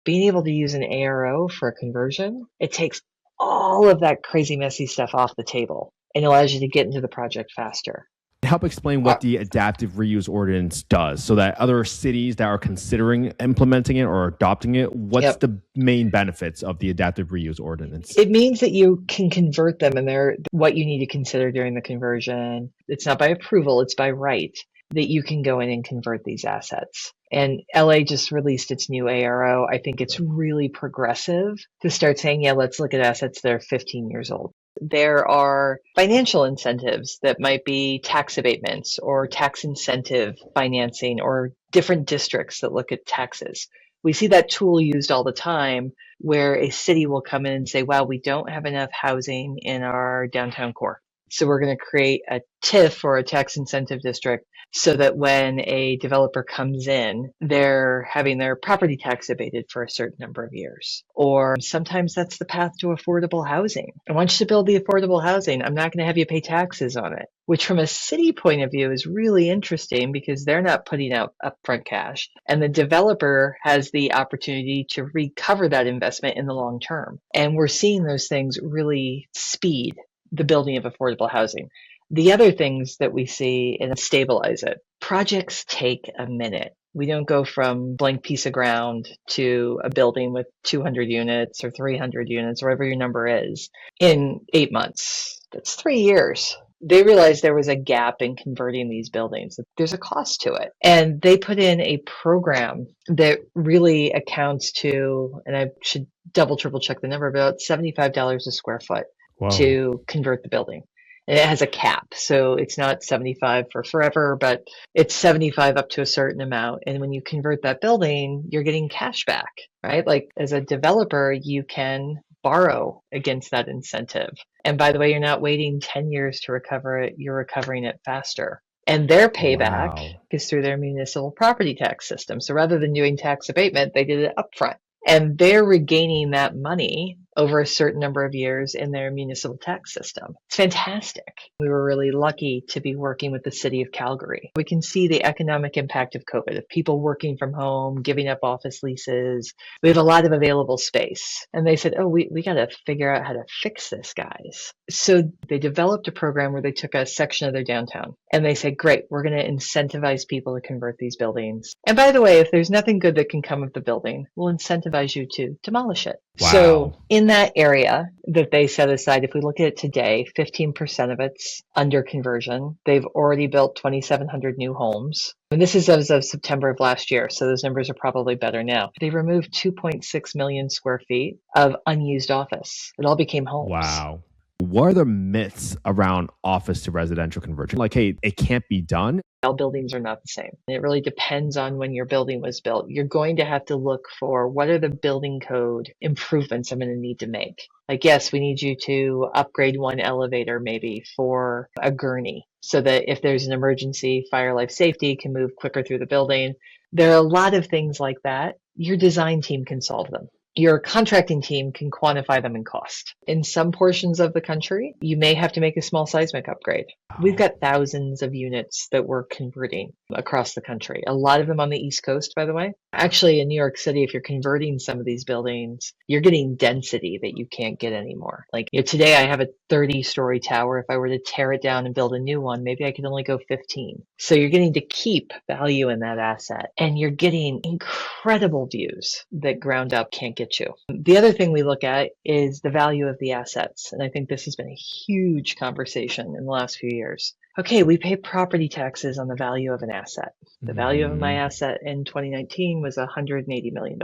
being able to use an ARO for a conversion, it takes all of that crazy, messy stuff off the table and allows you to get into the project faster. Help explain what the Adaptive Reuse Ordinance does so that other cities that are considering implementing it or adopting it, what's the main benefits of the Adaptive Reuse Ordinance? It means that you can convert them, and they're what you need to consider during the conversion. It's not by approval, it's by right that you can go in and convert these assets. And LA just released its new ARO. I think it's really progressive to start saying, yeah, let's look at assets that are 15 years old. There are financial incentives that might be tax abatements or tax incentive financing or different districts that look at taxes. We see that tool used all the time where a city will come in and say, wow, we don't have enough housing in our downtown core. So we're going to create a TIF or a tax incentive district so that when a developer comes in, they're having their property tax abated for a certain number of years. Or sometimes that's the path to affordable housing. I want you to build the affordable housing. I'm not going to have you pay taxes on it, which from a city point of view is really interesting because they're not putting out upfront cash. And the developer has the opportunity to recover that investment in the long term. And we're seeing those things really speed the building of affordable housing. The other things that we see and stabilize it. Projects take a minute. We don't go from blank piece of ground to a building with 200 units or 300 units, whatever your number is, in 8 months. That's 3 years. They realized there was a gap in converting these buildings. There's a cost to it. And they put in a program that really accounts to, and I should double, triple check the number, about $75 a square foot. Wow. To convert the building. And it has a cap. So it's not 75 for forever, but it's 75 up to a certain amount. And when you convert that building, you're getting cash back, right? Like as a developer, you can borrow against that incentive. And by the way, you're not waiting 10 years to recover it. You're recovering it faster. And their payback is through their municipal property tax system. So rather than doing tax abatement, they did it upfront. And they're regaining that money over a certain number of years in their municipal tax system. It's fantastic. We were really lucky to be working with the city of Calgary. We can see the economic impact of COVID, of people working from home, giving up office leases. We have a lot of available space. And they said, oh, we got to figure out how to fix this, guys. So they developed a program where they took a section of their downtown and they said, great, we're going to incentivize people to convert these buildings. And by the way, if there's nothing good that can come of the building, we'll incentivize you to demolish it. Wow. So in that area that they set aside, if we look at it today, 15% of it's under conversion. They've already built 2,700 new homes. And this is as of September of last year, so those numbers are probably better now. They removed 2.6 million square feet of unused office. It all became homes. Wow. What are the myths around office to residential conversion? Like, hey, it can't be done. All buildings are not the same. It really depends on when your building was built. You're going to have to look for what are the building code improvements I'm going to need to make. Like, yes, we need you to upgrade one elevator maybe for a gurney so that if there's an emergency, fire, life safety can move quicker through the building. There are a lot of things like that. Your design team can solve them. Your contracting team can quantify them in cost. In some portions of the country, you may have to make a small seismic upgrade. We've got thousands of units that we're converting across the country. A lot of them on the East Coast, by the way. Actually, in New York City, if you're converting some of these buildings, you're getting density that you can't get anymore. Like, today I have a 30-story tower. If I were to tear it down and build a new one, maybe I could only go 15. So you're getting to keep value in that asset. And you're getting incredible views that ground up can't get you. The other thing we look at is the value of the assets. And I think this has been a huge conversation in the last few years. Okay, we pay property taxes on the value of an asset. The value of my asset in 2019 was $180 million.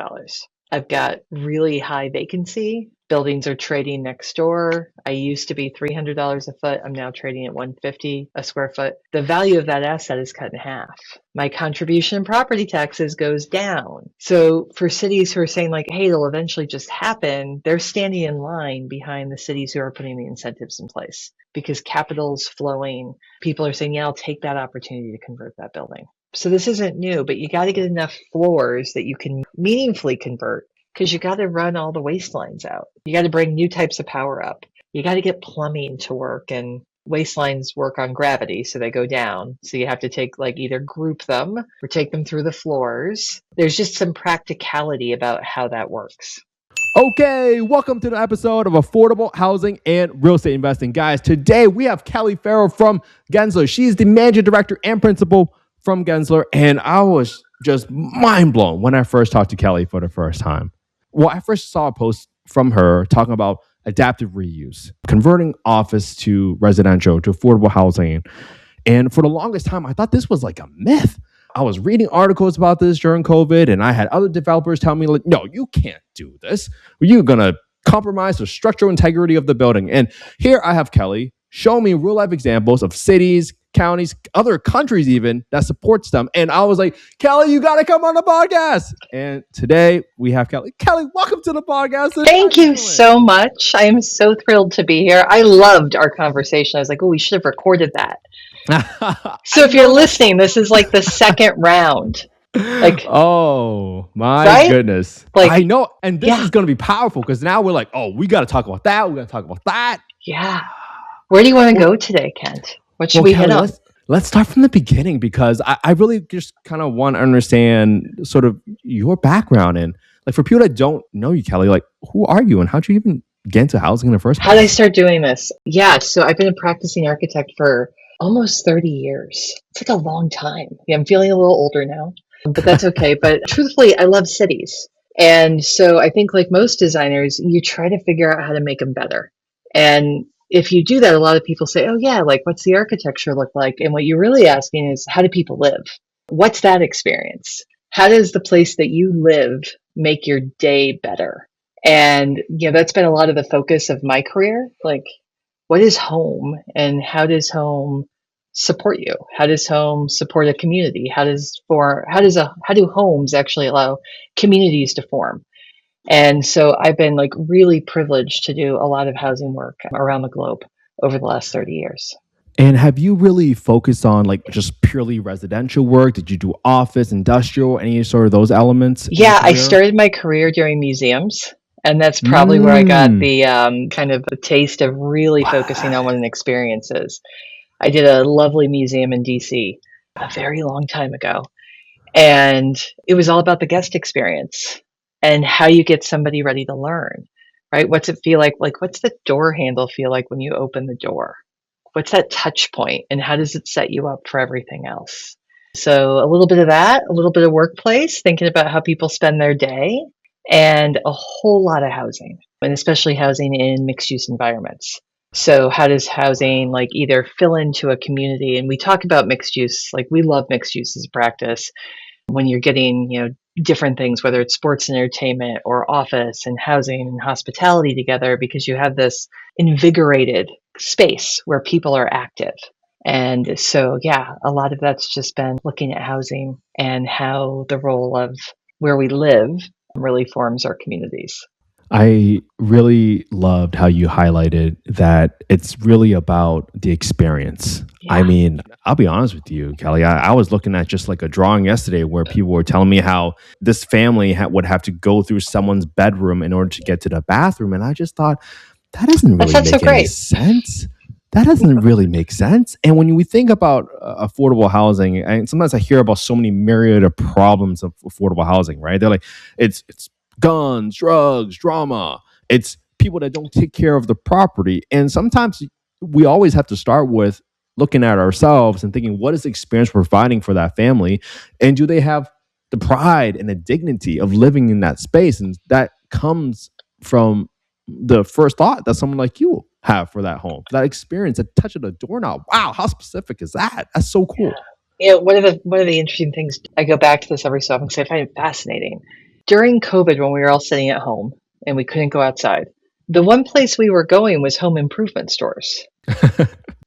I've got really high vacancy. Buildings are trading next door. I used to be $300 a foot. I'm now trading at $150 a square foot. The value of that asset is cut in half. My contribution in property taxes goes down. So for cities who are saying like, hey, it'll eventually just happen, they're standing in line behind the cities who are putting the incentives in place because capital's flowing. People are saying, yeah, I'll take that opportunity to convert that building. So this isn't new, but you got to get enough floors that you can meaningfully convert because you got to run all the waste lines out. You got to bring new types of power up. You got to get plumbing to work and waistlines work on gravity, so they go down. So you have to take like either group them or take them through the floors. There's just some practicality about how that works. Okay, welcome to the episode of Affordable Housing and Real Estate Investing. Guys, today we have Kelly Farrell from Gensler. She's the Managing Director and Principal from Gensler, and I was just mind blown when I first talked to Kelly for the first time. Well, I first saw a post from her talking about adaptive reuse, converting office to residential, to affordable housing. And for the longest time, I thought this was like a myth. I was reading articles about this during COVID, and I had other developers tell me, like, no, you can't do this. You're going to compromise the structural integrity of the building. And here I have Kelly show me real life examples of cities, counties, other countries even that supports them. And I was like, Kelly, you got to come on the podcast. And today we have Kelly. Kelly, welcome to the podcast. Thank you so much. I am so thrilled to be here. I loved our conversation. I was like, oh, we should have recorded that. So if you're listening, this is like the second round. Like, oh my goodness. Like, I know. And this is going to be powerful because now we're like, oh, we got to talk about that. We got to talk about that. Yeah. Where do you want to go today, Kent? What should we hit on? Let's start from the beginning because I really just kind of want to understand sort of your background. And like for people that don't know you, Kelly, like who are you and how'd you even get into housing in the first place? How did I start doing this? Yeah. So I've been a practicing architect for almost 30 years. It's like a long time. Yeah, I'm feeling a little older now, but that's okay. But truthfully, I love cities. And so I think like most designers, you try to figure out how to make them better. And if you do that, a lot of people say, oh yeah, like what's the architecture look like? And what you're really asking is, how do people live? What's that experience? How does the place that you live make your day better? And, that's been a lot of the focus of my career. Like, what is home and how does home support you? How does home support a community? How do homes actually allow communities to form? And so I've been like really privileged to do a lot of housing work around the globe over the last 30 years. And have you really focused on like just purely residential work? Did you do office, industrial, any sort of those elements? Yeah, I started my career doing museums. And that's probably where I got the kind of a taste of really focusing on what an experience is. I did a lovely museum in DC a very long time ago. And it was all about the guest experience and how you get somebody ready to learn, right? What's it feel like? Like, what's the door handle feel like when you open the door? What's that touch point? And how does it set you up for everything else? So a little bit of that, a little bit of workplace, thinking about how people spend their day, and a whole lot of housing, and especially housing in mixed use environments. So how does housing like either fill into a community? And we talk about mixed use, like we love mixed use as a practice when you're getting, different things, whether it's sports and entertainment or office and housing and hospitality together, because you have this invigorated space where people are active. And so, a lot of that's just been looking at housing and how the role of where we live really forms our communities. I really loved how you highlighted that it's really about the experience. Yeah. I mean, I'll be honest with you, Kelly. I was looking at just like a drawing yesterday where people were telling me how this family would have to go through someone's bedroom in order to get to the bathroom. And I just thought, that doesn't really make any sense. That doesn't really make sense. And when we think about affordable housing, and sometimes I hear about so many myriad of problems of affordable housing, right? They're like, it's guns, drugs, drama. It's people that don't take care of the property. And sometimes we always have to start with looking at ourselves and thinking, what is the experience we're providing for that family? And do they have the pride and the dignity of living in that space? And that comes from the first thought that someone like you have for that home, that experience, that touch of the doorknob. Wow, how specific is that? That's so cool. One of the interesting things, I go back to this every so often because I find it fascinating. During COVID, when we were all sitting at home and we couldn't go outside, the one place we were going was home improvement stores.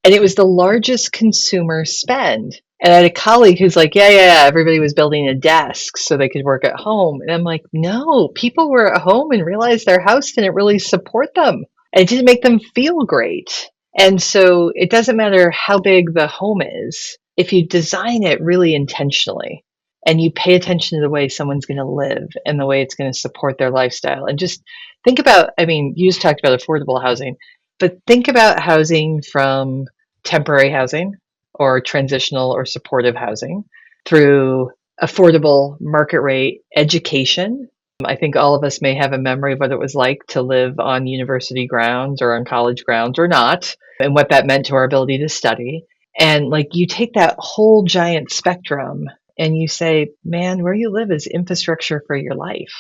And it was the largest consumer spend. And I had a colleague who's like, yeah, everybody was building a desk so they could work at home. And I'm like, no, people were at home and realized their house didn't really support them. And it didn't make them feel great. And so it doesn't matter how big the home is, if you design it really intentionally and you pay attention to the way someone's going to live and the way it's going to support their lifestyle. And just think about, you just talked about affordable housing, but think about housing from temporary housing or transitional or supportive housing, through affordable market rate education. I think all of us may have a memory of what it was like to live on university grounds or on college grounds or not, and what that meant to our ability to study. And like you take that whole giant spectrum and you say, man, where you live is infrastructure for your life.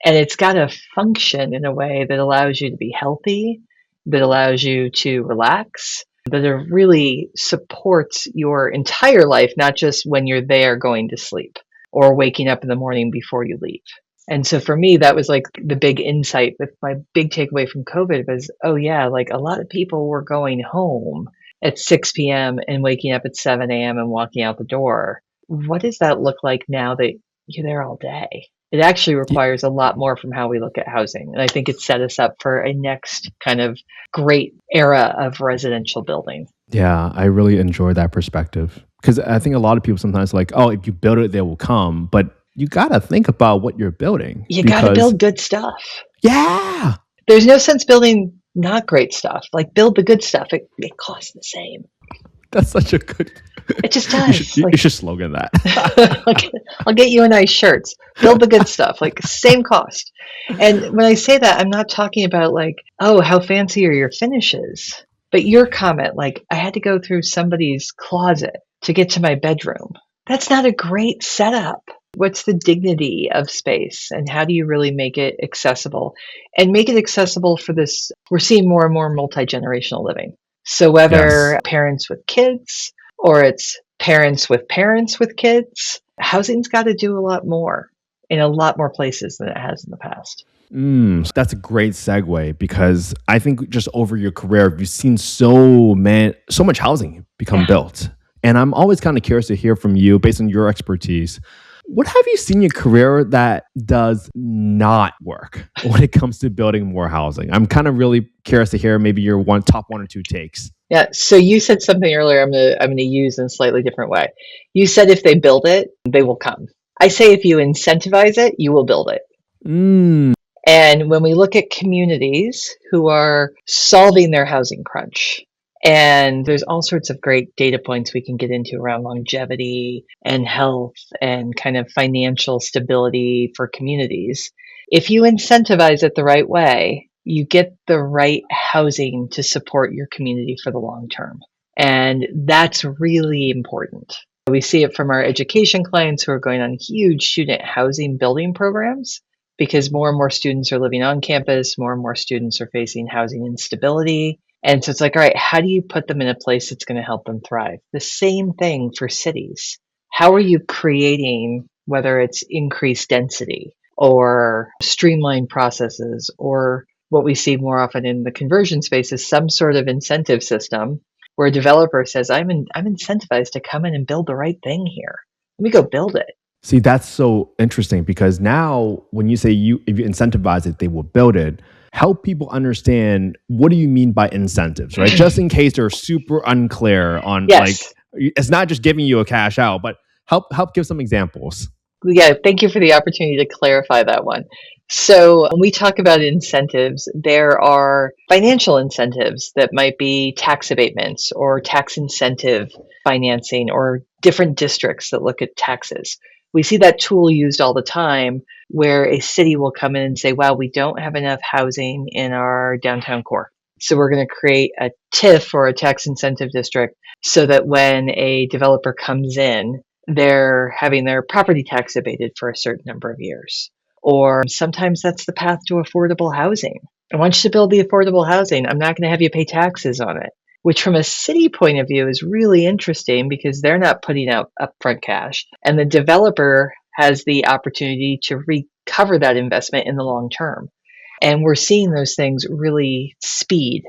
And it's got to function in a way that allows you to be healthy, that allows you to relax, that it really supports your entire life, not just when you're there going to sleep or waking up in the morning before you leave. And so for me, that was like the big insight with my big takeaway from COVID was, oh yeah, like a lot of people were going home at 6 p.m. and waking up at 7 a.m. and walking out the door. What does that look like now that you're there all day? It actually requires a lot more from how we look at housing. And I think it set us up for a next kind of great era of residential building. Yeah, I really enjoy that perspective because I think a lot of people sometimes like, oh, if you build it, they will come. But you got to think about what you're building. You got to build good stuff. Yeah. There's no sense building not great stuff. Like build the good stuff. It costs the same. That's such a good. It just does. You should slogan that. I'll get you a nice shirts. Build the good stuff, like same cost. And when I say that, I'm not talking about like, oh, how fancy are your finishes? But your comment, like, I had to go through somebody's closet to get to my bedroom. That's not a great setup. What's the dignity of space and how do you really make it accessible? And make it accessible for this, we're seeing more and more multi-generational living. So whether parents with kids or it's parents with kids, housing's got to do a lot more in a lot more places than it has in the past. That's a great segue because I think just over your career, you've seen so much housing become built. And I'm always kind of curious to hear from you based on your expertise. What have you seen in your career that does not work when it comes to building more housing? I'm kind of really curious to hear maybe your top one or two takes. Yeah. So you said something earlier I'm gonna use in a slightly different way. You said if they build it, they will come. I say if you incentivize it, you will build it. And when we look at communities who are solving their housing crunch, and there's all sorts of great data points we can get into around longevity and health and kind of financial stability for communities. If you incentivize it the right way, you get the right housing to support your community for the long term. And that's really important. We see it from our education clients who are going on huge student housing building programs because more and more students are living on campus, more and more students are facing housing instability. And so it's like, all right, how do you put them in a place that's going to help them thrive? The same thing for cities. How are you creating, whether it's increased density or streamlined processes, or what we see more often in the conversion space is some sort of incentive system where a developer says, I'm incentivized to come in and build the right thing here. Let me go build it. See, that's so interesting because now when you say if you incentivize it, they will build it. Help people understand what do you mean by incentives, right? Just in case they're super unclear on like, it's not just giving you a cash out, but help give some examples. Yeah, thank you for the opportunity to clarify that one. So when we talk about incentives, there are financial incentives that might be tax abatements or tax incentive financing or different districts that look at taxes. We see that tool used all the time where a city will come in and say, wow, we don't have enough housing in our downtown core. So we're going to create a TIF or a tax incentive district so that when a developer comes in, they're having their property tax abated for a certain number of years. Or sometimes that's the path to affordable housing. I want you to build the affordable housing. I'm not going to have you pay taxes on it, which from a city point of view is really interesting because they're not putting out upfront cash. And the developer has the opportunity to recover that investment in the long term. And we're seeing those things really speed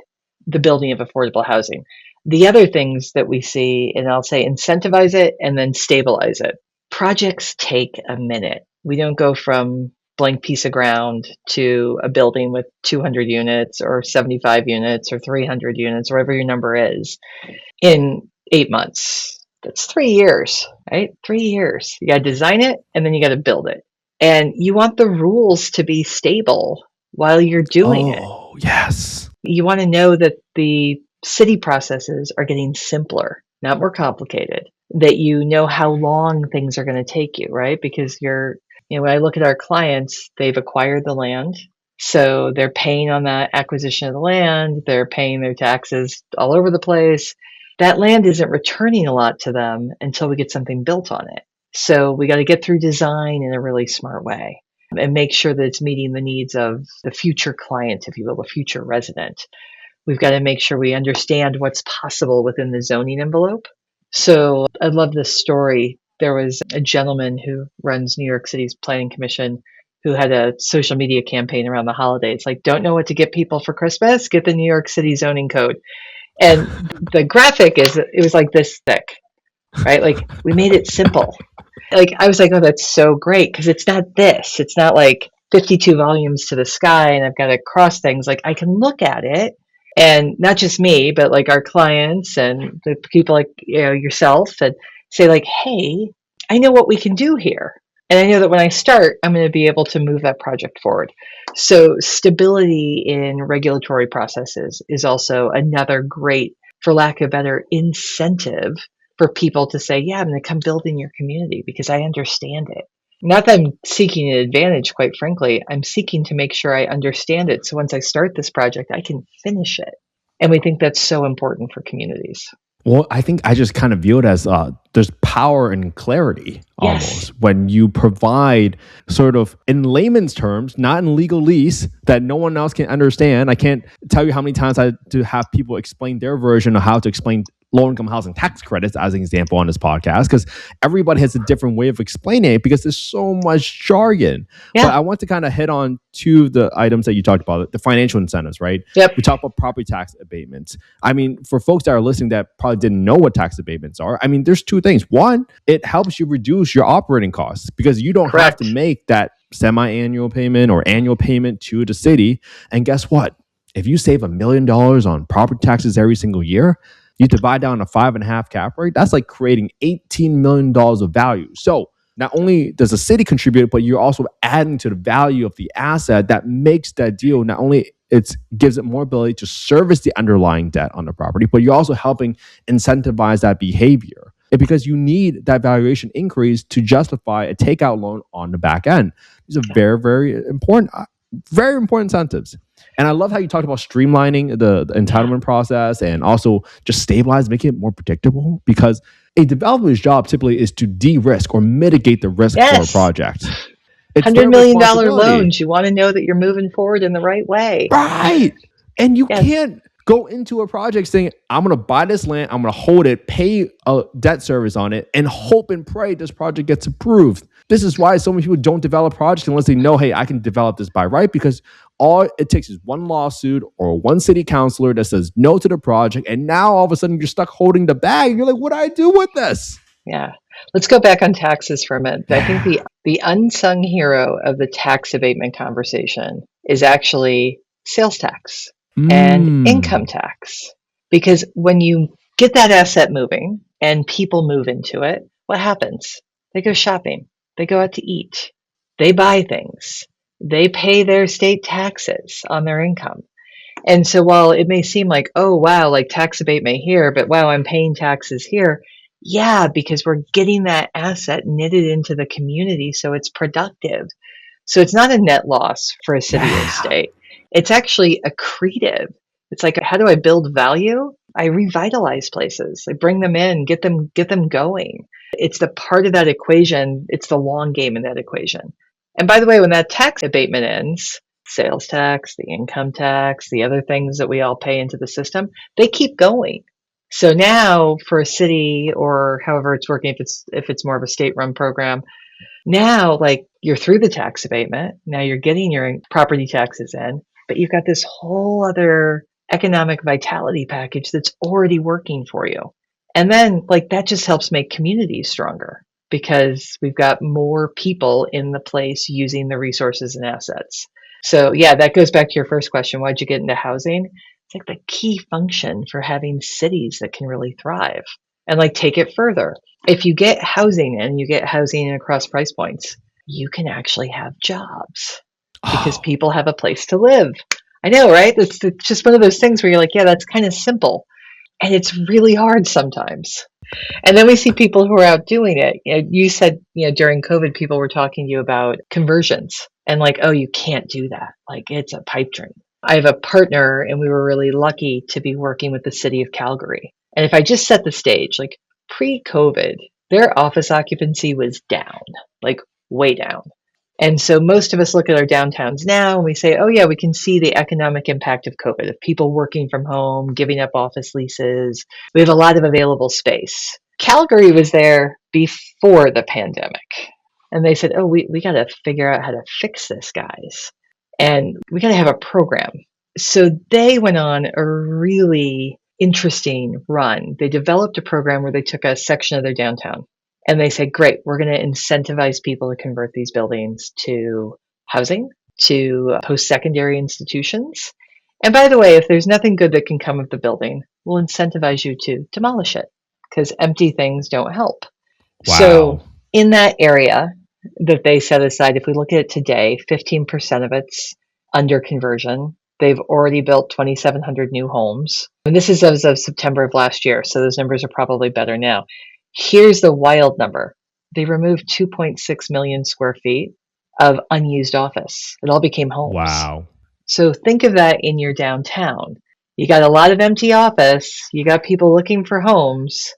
the building of affordable housing. The other things that we see, and I'll say incentivize it and then stabilize it. Projects take a minute. We don't go from blank piece of ground to a building with 200 units or 75 units or 300 units, whatever your number is, in 8 months. That's 3 years, right? 3 years. You got to design it and then you got to build it. And you want the rules to be stable while you're doing it. Oh, yes. You want to know that the city processes are getting simpler, not more complicated, that you know how long things are going to take you, right? Because when I look at our clients, they've acquired the land. So they're paying on that acquisition of the land. They're paying their taxes all over the place. That land isn't returning a lot to them until we get something built on it. So we got to get through design in a really smart way and make sure that it's meeting the needs of the future client, if you will, the future resident. We've got to make sure we understand what's possible within the zoning envelope. So I love this story. There was a gentleman who runs New York City's Planning Commission who had a social media campaign around the holidays, like, don't know what to get people for Christmas? Get the New York City zoning code. And the graphic it was like this thick, right? Like, we made it simple. Like, I was like, oh, that's so great, because it's not this. It's not like 52 volumes to the sky and I've got to cross things. Like, I can look at it, and not just me, but like our clients and the people like yourself, and say like, hey, I know what we can do here. And I know that when I start, I'm going to be able to move that project forward. So stability in regulatory processes is also another great, for lack of better, incentive for people to say, yeah, I'm going to come build in your community because I understand it. Not that I'm seeking an advantage, quite frankly. I'm seeking to make sure I understand it. So once I start this project, I can finish it. And we think that's so important for communities. Well, I think I just kind of view it as there's power in clarity almost when you provide sort of in layman's terms, not in legalese that no one else can understand. I can't tell you how many times I had to have people explain their version of how to explain low-income housing tax credits as an example on this podcast, because everybody has a different way of explaining it because there's so much jargon. Yeah. But I want to kind of hit on two of the items that you talked about, the financial incentives, right? Yep. We talked about property tax abatements. I mean, for folks that are listening that probably didn't know what tax abatements are, I mean, there's two things. One, it helps you reduce your operating costs because you don't have to make that semi-annual payment or annual payment to the city. And guess what? If you save $1 million on property taxes every single year, you divide down a 5.5 cap rate, that's like creating $18 million of value. So not only does the city contribute, but you're also adding to the value of the asset that makes that deal. Not only it gives it more ability to service the underlying debt on the property, but you're also helping incentivize that behavior. And because you need that valuation increase to justify a takeout loan on the back end. These are very, very important incentives. And I love how you talked about streamlining the entitlement process and also just stabilize, making it more predictable, because a developer's job typically is to de-risk or mitigate the risk for a project. It's $100 million loans. You want to know that you're moving forward in the right way. Right. And you can't go into a project saying, I'm going to buy this land, I'm going to hold it, pay a debt service on it, and hope and pray this project gets approved. This is why so many people don't develop projects unless they know, hey, I can develop this by right, because all it takes is one lawsuit or one city councilor that says no to the project, and now all of a sudden you're stuck holding the bag. You're like, what do I do with this? Yeah. Let's go back on taxes for a minute. I think the unsung hero of the tax abatement conversation is actually sales tax and income tax. Because when you get that asset moving and people move into it, what happens? They go shopping. They go out to eat. They buy things. They pay their state taxes on their income. And so while it may seem like, oh, wow, like tax abatement here, but wow, I'm paying taxes here. Yeah, because we're getting that asset knitted into the community so it's productive. So it's not a net loss for a city or state. It's actually accretive. It's like, how do I build value? I revitalize places. I bring them in, get them going. It's the part of that equation. It's the long game in that equation. And by the way, when that tax abatement ends, sales tax, the income tax, the other things that we all pay into the system, they keep going. So now for a city or however it's working, if it's more of a state-run program, now like you're through the tax abatement, now you're getting your property taxes in, but you've got this whole other economic vitality package that's already working for you. And then like that just helps make communities stronger because we've got more people in the place using the resources and assets. So yeah, that goes back to your first question. Why'd you get into housing? It's like the key function for having cities that can really thrive. And like take it further. If you get housing and you get housing across price points, you can actually have jobs because people have a place to live. I know, right? It's just one of those things where you're like, yeah, that's kind of simple. And it's really hard sometimes. And then we see people who are out doing it. You said, during COVID, people were talking to you about conversions and like, oh, you can't do that. Like it's a pipe dream. I have a partner and we were really lucky to be working with the city of Calgary. And if I just set the stage, like pre-COVID, their office occupancy was down, like way down. And so most of us look at our downtowns now and we say, oh, yeah, we can see the economic impact of COVID, of people working from home, giving up office leases. We have a lot of available space. Calgary was there before the pandemic. And they said, oh, we got to figure out how to fix this, guys. And we got to have a program. So they went on a really interesting run. They developed a program where they took a section of their downtown and they said, great, we're going to incentivize people to convert these buildings to housing, to post-secondary institutions. And by the way, if there's nothing good that can come of the building, we'll incentivize you to demolish it because empty things don't help. Wow. So in that area that they set aside, if we look at it today, 15% of it's under conversion. They've already built 2,700 new homes. And this is as of September of last year. So those numbers are probably better now. Here's the wild number. They removed 2.6 million square feet of unused office. It all became homes. Wow. So think of that in your downtown. You got a lot of empty office. You got people looking for homes.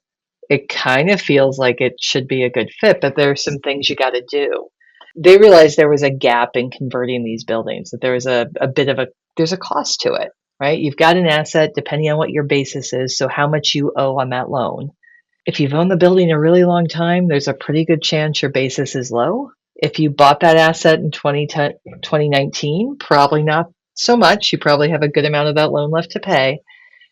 It kind of feels like it should be a good fit, but there are some things you got to do. They realized there was a gap in converting these buildings, that there was a bit of there's a cost to it, right? You've got an asset depending on what your basis is, so how much you owe on that loan. If you've owned the building a really long time, there's a pretty good chance your basis is low. If you bought that asset in 2019, probably not so much. You probably have a good amount of that loan left to pay.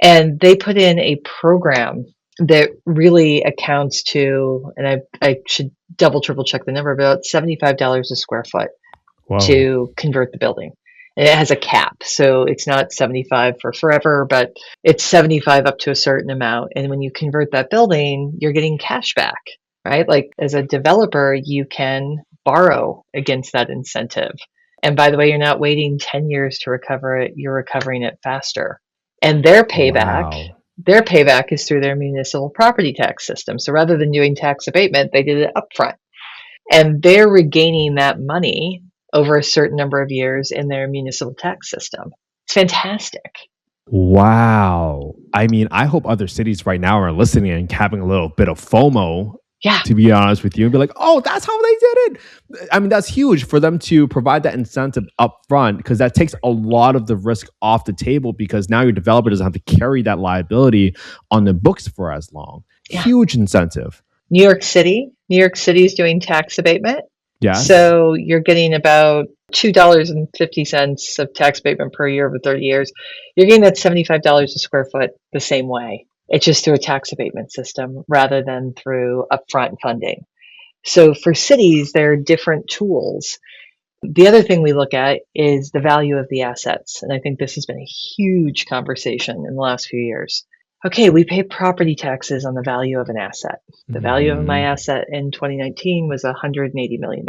And they put in a program that really accounts to, and I should triple check the number, about $75 a square foot to convert the building. And it has a cap. So it's not 75 for forever, but it's 75 up to a certain amount. And when you convert that building, you're getting cash back, right? Like as a developer, you can borrow against that incentive. And by the way, you're not waiting 10 years to recover it. You're recovering it faster. And their payback, is through their municipal property tax system. So rather than doing tax abatement, they did it upfront. And they're regaining that money over a certain number of years in their municipal tax system. It's fantastic. Wow. I mean, I hope other cities right now are listening and having a little bit of FOMO, to be honest with you, and be like, oh, that's how they did it. I mean, that's huge for them to provide that incentive up front, because that takes a lot of the risk off the table, because now your developer doesn't have to carry that liability on the books for as long. Yeah. Huge incentive. New York City is doing tax abatement. Yes. So you're getting about $2.50 of tax abatement per year over 30 years. You're getting that $75 a square foot the same way. It's just through a tax abatement system rather than through upfront funding. So for cities, there are different tools. The other thing we look at is the value of the assets. And I think this has been a huge conversation in the last few years. Okay, we pay property taxes on the value of an asset. The value of my asset in 2019 was $180 million.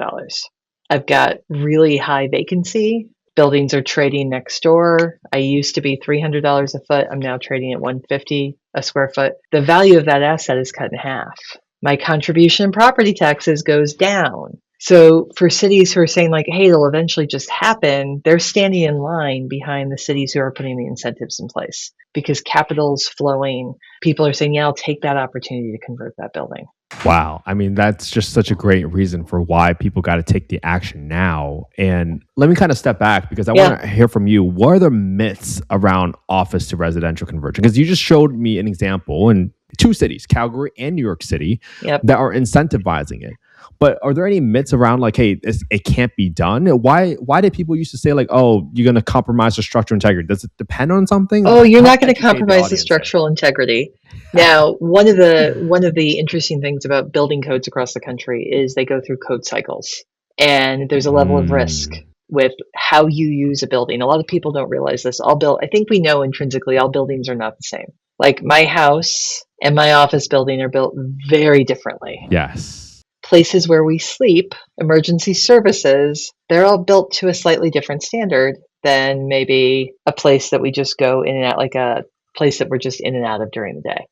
I've got really high vacancy. Buildings are trading next door. I used to be $300 a foot. I'm now trading at $150 a square foot. The value of that asset is cut in half. My contribution in property taxes goes down. So for cities who are saying like, hey, it'll eventually just happen, they're standing in line behind the cities who are putting the incentives in place because capital's flowing. People are saying, yeah, I'll take that opportunity to convert that building. Wow. I mean, that's just such a great reason for why people got to take the action now. And let me kind of step back because I want to hear from you. What are the myths around office to residential conversion? Because you just showed me an example in two cities, Calgary and New York City, that are incentivizing it. But are there any myths around like, hey, it can't be done? Why did people used to say like, oh, you're going to compromise the structural integrity? Does it depend on something? Oh, you're not going to compromise the structural integrity. Now, one of the interesting things about building codes across the country is they go through code cycles, and there's a level of risk with how you use a building. A lot of people don't realize this. I think we know intrinsically all buildings are not the same. Like my house and my office building are built very differently. Yes. Places where we sleep, emergency services, they're all built to a slightly different standard than maybe a place that we just go in and out, like a place that we're just in and out of during the day.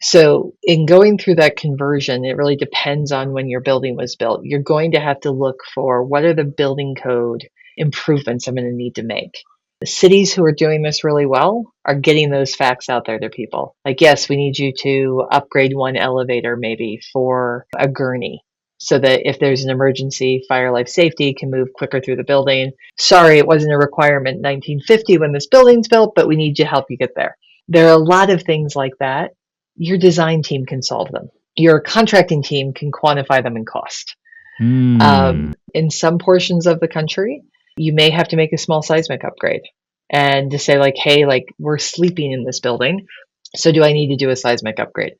So in going through that conversion, it really depends on when your building was built. You're going to have to look for what are the building code improvements I'm going to need to make. The cities who are doing this really well are getting those facts out there to people. Like, yes, we need you to upgrade one elevator maybe for a gurney so that if there's an emergency, fire, life safety can move quicker through the building. Sorry, it wasn't a requirement in 1950 when this building's built, but we need to help you get there. There are a lot of things like that. Your design team can solve them. Your contracting team can quantify them in cost. In some portions of the country, you may have to make a small seismic upgrade and to say like, hey, like we're sleeping in this building. So do I need to do a seismic upgrade?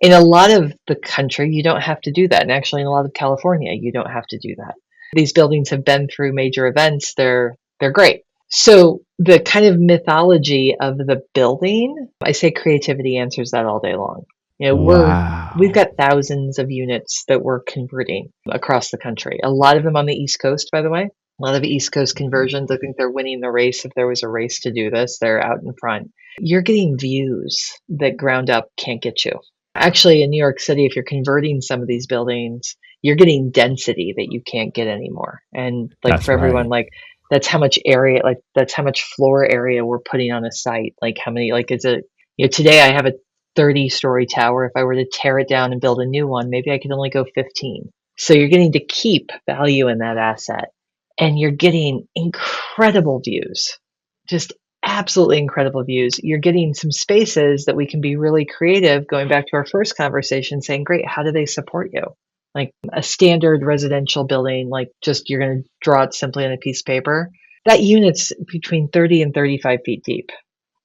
In a lot of the country, you don't have to do that. And actually in a lot of California, you don't have to do that. These buildings have been through major events. They're great. So the kind of mythology of the building, I say creativity answers that all day long. You know, we've got thousands of units that we're converting across the country. A lot of them on the East Coast, by the way. A lot of East Coast conversions. I think they're winning the race. If there was a race to do this, they're out in front. You're getting views that ground up can't get you. Actually, in New York City, if you're converting some of these buildings, you're getting density that you can't get anymore. And like That's for everyone, right. like that's how much area, like that's how much floor area we're putting on a site. Like how many, like it's a, you know, today I have a 30-story tower. If I were to tear it down and build a new one, maybe I could only go 15. So you're getting to keep value in that asset and you're getting incredible views, just absolutely incredible views. You're getting some spaces that we can be really creative, going back to our first conversation, saying, great, how do they support you? Like a standard residential building, like just you're going to draw it simply on a piece of paper. That unit's between 30 and 35 feet deep.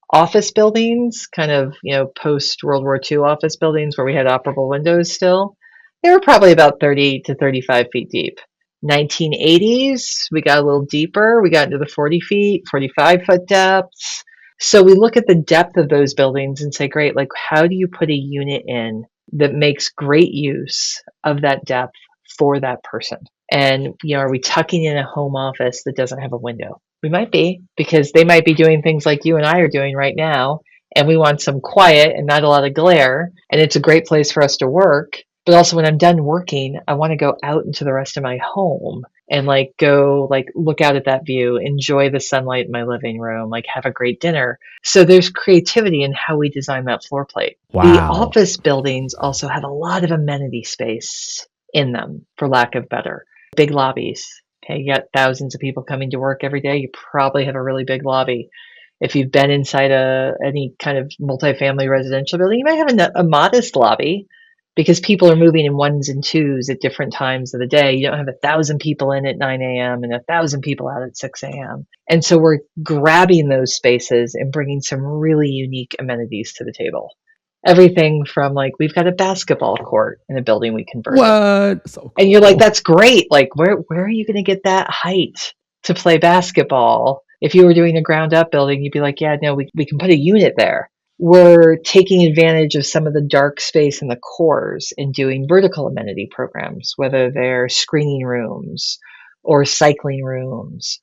Office buildings, kind of, you know, post World War II office buildings where we had operable windows still, they were probably about 30 to 35 feet deep. 1980s, we got a little deeper. We got into the 40 feet, 45-foot depths. So we look at the depth of those buildings and say, great, like how do you put a unit in that makes great use of that depth for that person? And, you know, are we tucking in a home office that doesn't have a window? We might be, because they might be doing things like you and I are doing right now. And we want some quiet and not a lot of glare. And it's a great place for us to work. But also when I'm done working, I want to go out into the rest of my home and like go like look out at that view, enjoy the sunlight in my living room, like have a great dinner. So there's creativity in how we design that floor plate. The Wow. office buildings also have a lot of amenity space in them, for lack of better. Big lobbies. Okay, you got thousands of people coming to work every day. You probably have a really big lobby. If you've been inside any kind of multifamily residential building, you might have a modest lobby because people are moving in ones and twos at different times of the day. You don't have 1,000 people in at 9 a.m. and 1,000 people out at 6 a.m. And so we're grabbing those spaces and bringing some really unique amenities to the table. Everything from like, we've got a basketball court in a building we converted. What? So And you're like, cool. that's great. Like, where are you going to get that height to play basketball? If you were doing a ground up building, you'd be like, yeah, no, we can put a unit there. We're taking advantage of some of the dark space in the cores and doing vertical amenity programs, whether they're screening rooms or cycling rooms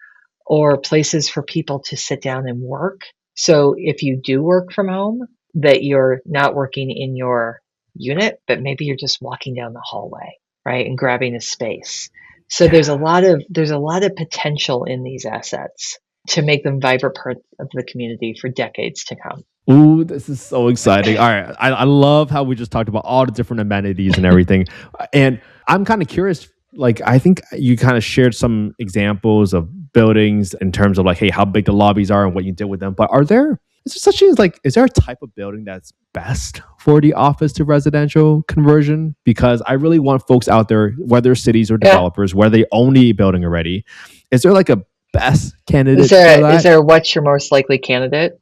or places for people to sit down and work. So if you do work from home, that you're not working in your unit, but maybe you're just walking down the hallway, right, and grabbing a space. So there's a Yeah. lot of potential in these assets to make them vibrant parts of the community for decades to come. Ooh, this is so exciting. All right. I love how we just talked about all the different amenities and everything. And I'm kind of curious, like, I think you kind of shared some examples of buildings in terms of like, hey, how big the lobbies are and what you did with them. But is there such things like, is there a type of building that's best for the office to residential conversion? Because I really want folks out there, whether cities or Yeah. developers, where they own a building already, is there like a best Is candidate for there is that? there what's your most likely candidate?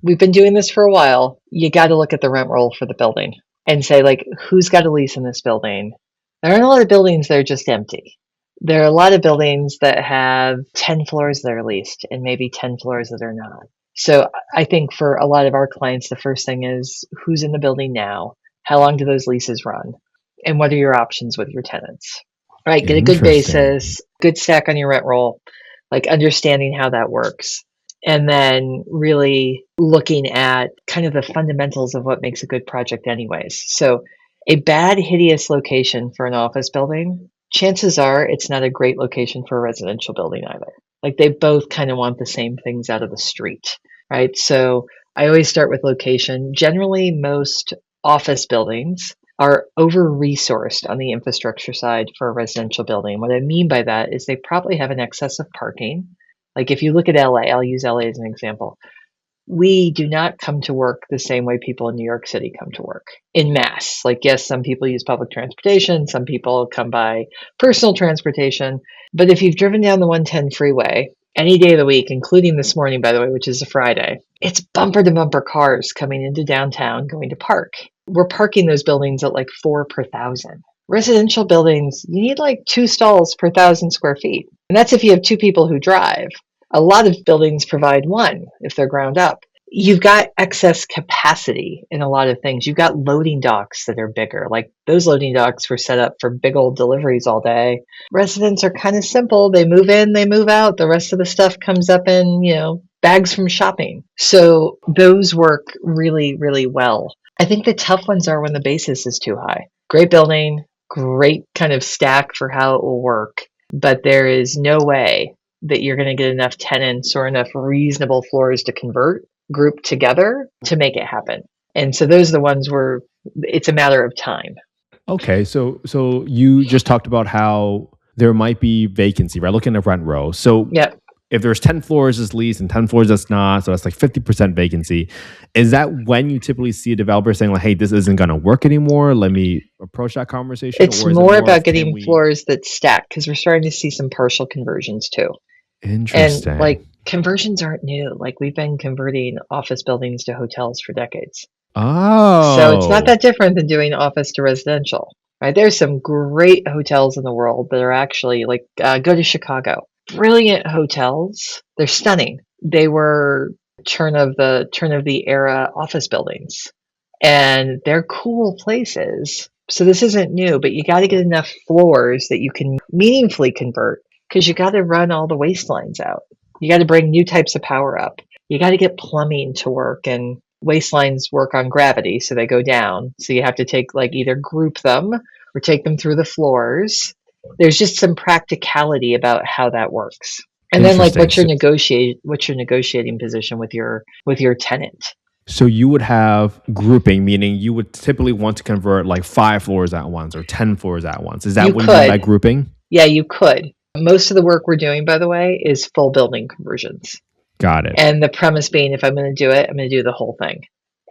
We've been doing this for a while. You got to look at the rent roll for the building and say like, who's got a lease in this building? There aren't a lot of buildings that are just empty. There are a lot of buildings that have 10 floors that are leased and maybe 10 floors that are not. So I think for a lot of our clients, the first thing is who's in the building now? How long do those leases run? And what are your options with your tenants? Right? Get a good Interesting. basis, good stack on your rent roll. like understanding how that works. And then really looking at kind of the fundamentals of what makes a good project anyways. So a bad, hideous location for an office building, chances are it's not a great location for a residential building either. Like they both kind of want the same things out of the street, right? So I always start with location. Generally, most office buildings are over-resourced on the infrastructure side for a residential building. What I mean by that is they probably have an excess of parking. Like if you look at LA, I'll use LA as an example. We do not come to work the same way people in New York City come to work in mass. Like, yes, some people use public transportation, some people come by personal transportation. But if you've driven down the 110 freeway any day of the week, including this morning, by the way, which is a Friday, it's bumper to bumper cars coming into downtown going to park. We're parking those buildings at like 4 per thousand. Residential buildings, you need like 2 stalls per 1,000 square feet. And that's if you have 2 people who drive. A lot of buildings provide 1 if they're ground up. You've got excess capacity in a lot of things. You've got loading docks that are bigger. Like those loading docks were set up for big old deliveries all day. Residents are kind of simple. They move in, they move out. The rest of the stuff comes up in, bags from shopping. So those work really, really well. I think the tough ones are when the basis is too high. Great building, great kind of stack for how it will work, but there is no way that you're going to get enough tenants or enough reasonable floors to convert grouped together to make it happen. And so those are the ones where it's a matter of time. Okay, so you just talked about how there might be vacancy, right? Looking at rent row. So Yep. if there's 10 floors that's leased and 10 floors that's not, so that's like 50% vacancy. Is that when you typically see a developer saying like, hey, this isn't going to work anymore? Let me approach that conversation? It's or is more it about getting floors that stack because we're starting to see some partial conversions too. Interesting. And like conversions aren't new. Like we've been converting office buildings to hotels for decades. Oh. So it's not that different than doing office to residential, right? There's some great hotels in the world that are actually like, go to Chicago. Brilliant hotels. They're stunning. They were turn of the era office buildings, and they're cool places. So this isn't new, but you got to get enough floors that you can meaningfully convert because you got to run all the waste lines out. You got to bring new types of power up. You got to get plumbing to work, and waste lines work on gravity, so they go down. So you have to take like either group them or take them through the floors. There's just some practicality about how that works. And then like what's your negotiating position with your tenant? So you would have grouping, meaning you would typically want to convert like 5 floors at once or 10 floors at once. Is that what you mean by grouping? Yeah, you could. Most of the work we're doing, by the way, is full building conversions. Got it. And the premise being, if I'm going to do it, I'm going to do the whole thing.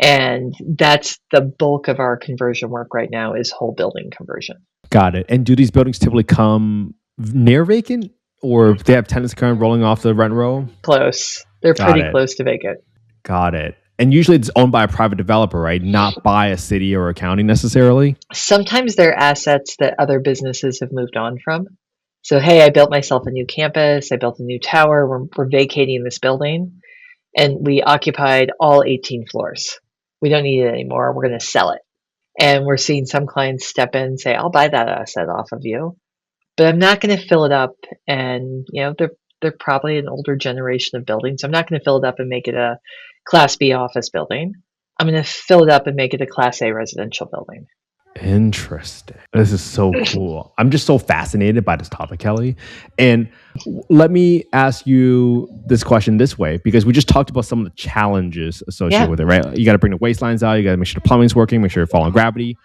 And that's the bulk of our conversion work right now is whole building conversion. Got it. And do these buildings typically come near vacant, or they have tenants kind of rolling off the rent row? Close. They're pretty close to vacant. Got it. And usually it's owned by a private developer, right? Not by a city or a county necessarily? Sometimes they're assets that other businesses have moved on from. So, hey, I built myself a new campus. I built a new tower. We're vacating this building. And we occupied all 18 floors. We don't need it anymore. We're going to sell it. And we're seeing some clients step in and say, I'll buy that asset off of you, but I'm not going to fill it up. And, they're probably an older generation of buildings. So I'm not going to fill it up and make it a Class B office building. I'm going to fill it up and make it a Class A residential building. Interesting. This is so cool. I'm just so fascinated by this topic, Kelly. And let me ask you this question this way, because we just talked about some of the challenges associated with it, right? You got to bring the waste lines out. You got to make sure the plumbing's working, make sure you're following gravity.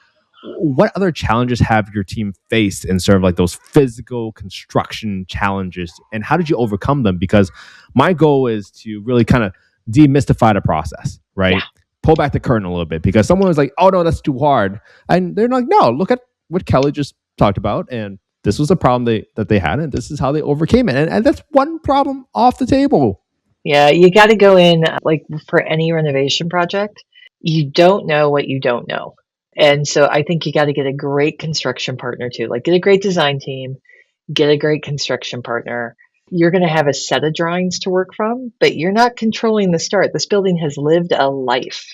What other challenges have your team faced in sort of like those physical construction challenges, and how did you overcome them? Because my goal is to really kind of demystify the process, right? Yeah. Pull back the curtain a little bit, because someone was like, oh no, that's too hard. And they're like, no, look at what Kelly just talked about. And this was a problem that they had, and this is how they overcame it. And that's one problem off the table. Yeah, you got to go in, like for any renovation project, you don't know what you don't know. And so I think you got to get a great construction partner too. Like get a great design team, get a great construction partner. You're going to have a set of drawings to work from, but you're not controlling the start. This building has lived a life.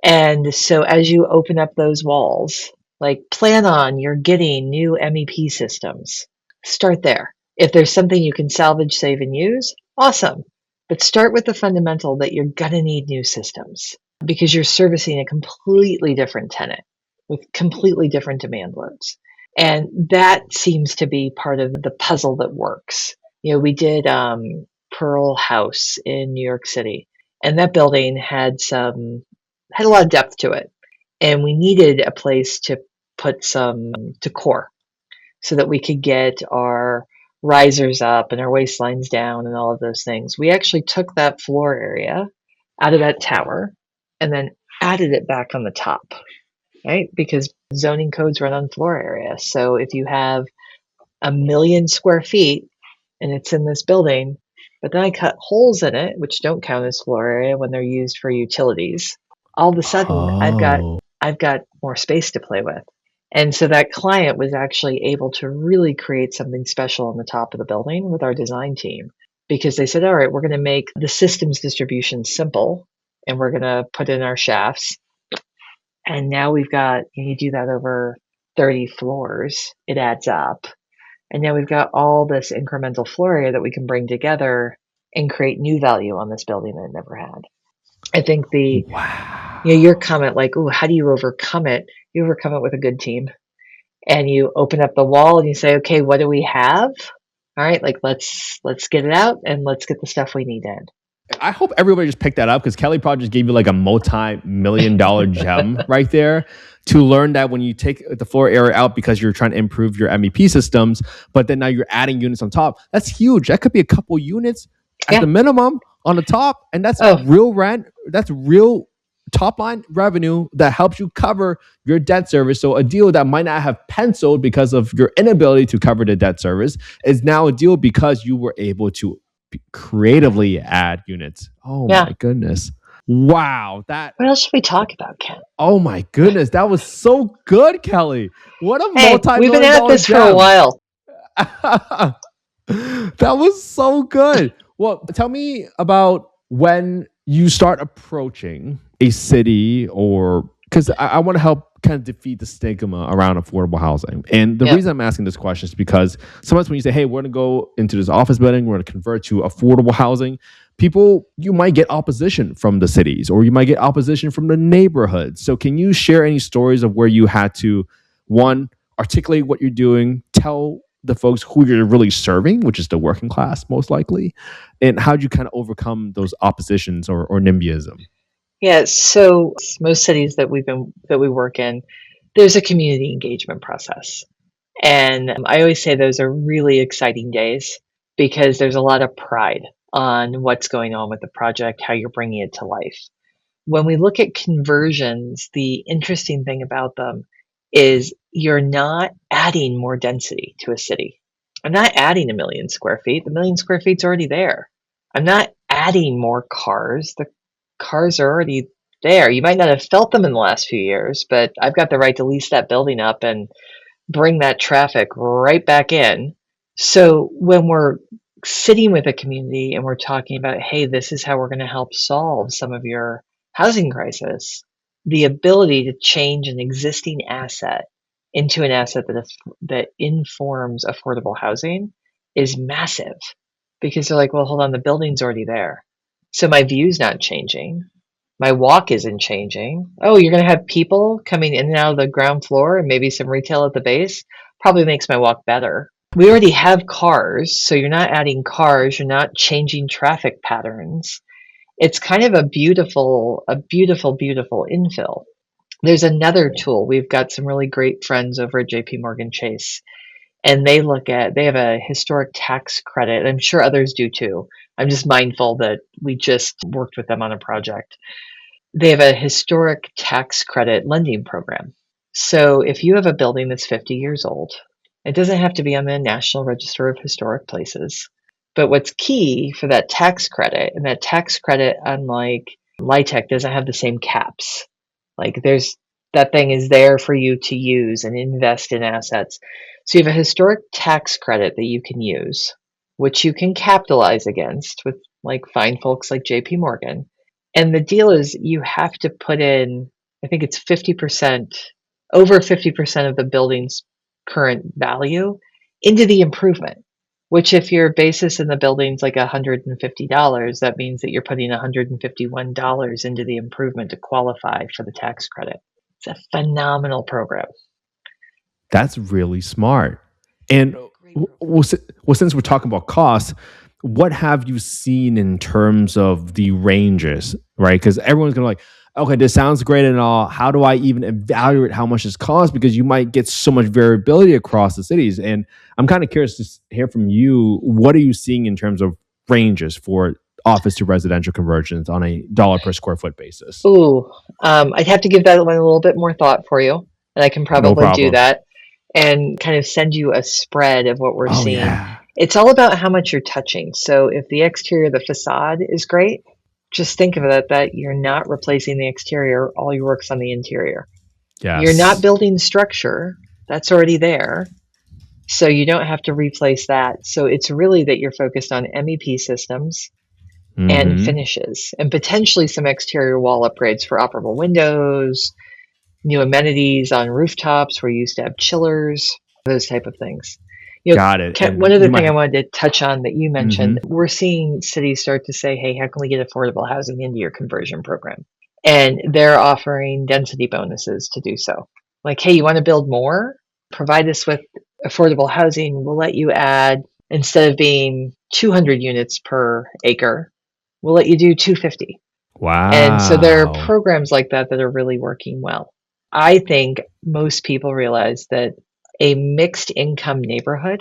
And so as you open up those walls, like plan on you're getting new MEP systems. Start there. If there's something you can salvage, save, and use, awesome. But start with the fundamental that you're going to need new systems because you're servicing a completely different tenant with completely different demand loads. And that seems to be part of the puzzle that works. We did Pearl House in New York City, and that building had a lot of depth to it. And we needed a place to put some decor so that we could get our risers up and our waistlines down and all of those things. We actually took that floor area out of that tower and then added it back on the top, right? Because zoning codes run on floor area. So if you have 1,000,000 square feet and it's in this building, but then I cut holes in it, which don't count as floor area when they're used for utilities, all of a sudden Oh, I've got more space to play with. And so that client was actually able to really create something special on the top of the building with our design team because they said, all right, we're going to make the systems distribution simple and we're going to put in our shafts. And now we've got, you do that over 30 floors, it adds up. And now we've got all this incremental floor area that we can bring together and create new value on this building that it never had. I think your comment like, oh, how do you overcome it? You overcome it with a good team. And you open up the wall and you say, okay, what do we have? All right, like let's get it out and let's get the stuff we need in. I hope everybody just picked that up because Kelly probably just gave you like a multi-million-dollar gem right there to learn that when you take the floor area out because you're trying to improve your MEP systems, but then now you're adding units on top. That's huge. That could be a couple units at the minimum on the top. And that's real rent. That's real top line revenue that helps you cover your debt service. So a deal that might not have penciled because of your inability to cover the debt service is now a deal because you were able to creatively add units. Oh my goodness. Wow. What else should we talk about, Ken? Oh my goodness. That was so good, Kelly. What a multi-million-dollar we've been at this gem. for a while. That was so good. Well, tell me about when you start approaching a city or because I want to help kind of defeat the stigma around affordable housing. And the reason I'm asking this question is because sometimes when you say, hey, we're going to go into this office building, we're going to convert to affordable housing, you might get opposition from the cities or you might get opposition from the neighborhoods. So can you share any stories of where you had to, one, articulate what you're doing, tell the folks who you're really serving, which is the working class most likely, and how'd you kind of overcome those oppositions or NIMBYism? Yeah, so most cities that we work in, there's a community engagement process. And I always say those are really exciting days because there's a lot of pride on what's going on with the project, how you're bringing it to life. When we look at conversions, the interesting thing about them is you're not adding more density to a city. I'm not adding 1,000,000 square feet. The 1,000,000 square feet's already there. I'm not adding more cars. The cars are already there. You might not have felt them in the last few years, but I've got the right to lease that building up and bring that traffic right back in. So when we're sitting with a community and we're talking about, hey, this is how we're going to help solve some of your housing crisis, the ability to change an existing asset into an asset that informs affordable housing is massive because they're like, well, hold on, the building's already there. So my view's not changing. My walk isn't changing. Oh, you're going to have people coming in and out of the ground floor and maybe some retail at the base. Probably makes my walk better. We already have cars, so you're not adding cars. You're not changing traffic patterns. It's kind of a beautiful infill. There's another tool. We've got some really great friends over at JP Morgan Chase, and they have a historic tax credit. I'm sure others do too. I'm just mindful that we just worked with them on a project. They have a historic tax credit lending program. So if you have a building that's 50 years old, it doesn't have to be on the National Register of Historic Places. But what's key for that tax credit, and that tax credit, unlike LIHTC, doesn't have the same caps. Like that thing is there for you to use and invest in assets. So you have a historic tax credit that you can use, which you can capitalize against with like fine folks like JP Morgan. And the deal is you have to put in, I think it's 50%, over 50% of the building's current value into the improvement. which if your basis in the building's like $150, that means that you're putting $151 into the improvement to qualify for the tax credit. It's a phenomenal program. That's really smart. And since we're talking about costs, what have you seen in terms of the ranges, right? Because everyone's going to okay, this sounds great and all. How do I even evaluate how much this costs? Because you might get so much variability across the cities. And I'm kind of curious to hear from you. What are you seeing in terms of ranges for office to residential conversions on a dollar per square foot basis? Ooh, I'd have to give that one a little bit more thought for you, and I can No probably do problem. that and kind of send you a spread of what we're Oh, seeing. yeah. It's all about how much you're touching. So if the exterior of the facade is great, just think of it that you're not replacing the exterior, all your work's on the interior. You're not Yes. building structure, that's already there. So you don't have to replace that. So it's really that you're focused on MEP systems and Mm-hmm. finishes and potentially some exterior wall upgrades for operable windows, new amenities on rooftops where you used to have chillers, those type of things. Got it. One And other you thing I might. wanted to touch on that you Mm-hmm. mentioned, we're seeing cities start to say, hey, how can we get affordable housing into your conversion program? And they're offering density bonuses to do so. Like, hey, you want to build more? Provide us with affordable housing. We'll let you add, instead of being 200 units per acre, we'll let you do 250. And so there are Wow. programs like that that are really working well. I think most people realize that a mixed income neighborhood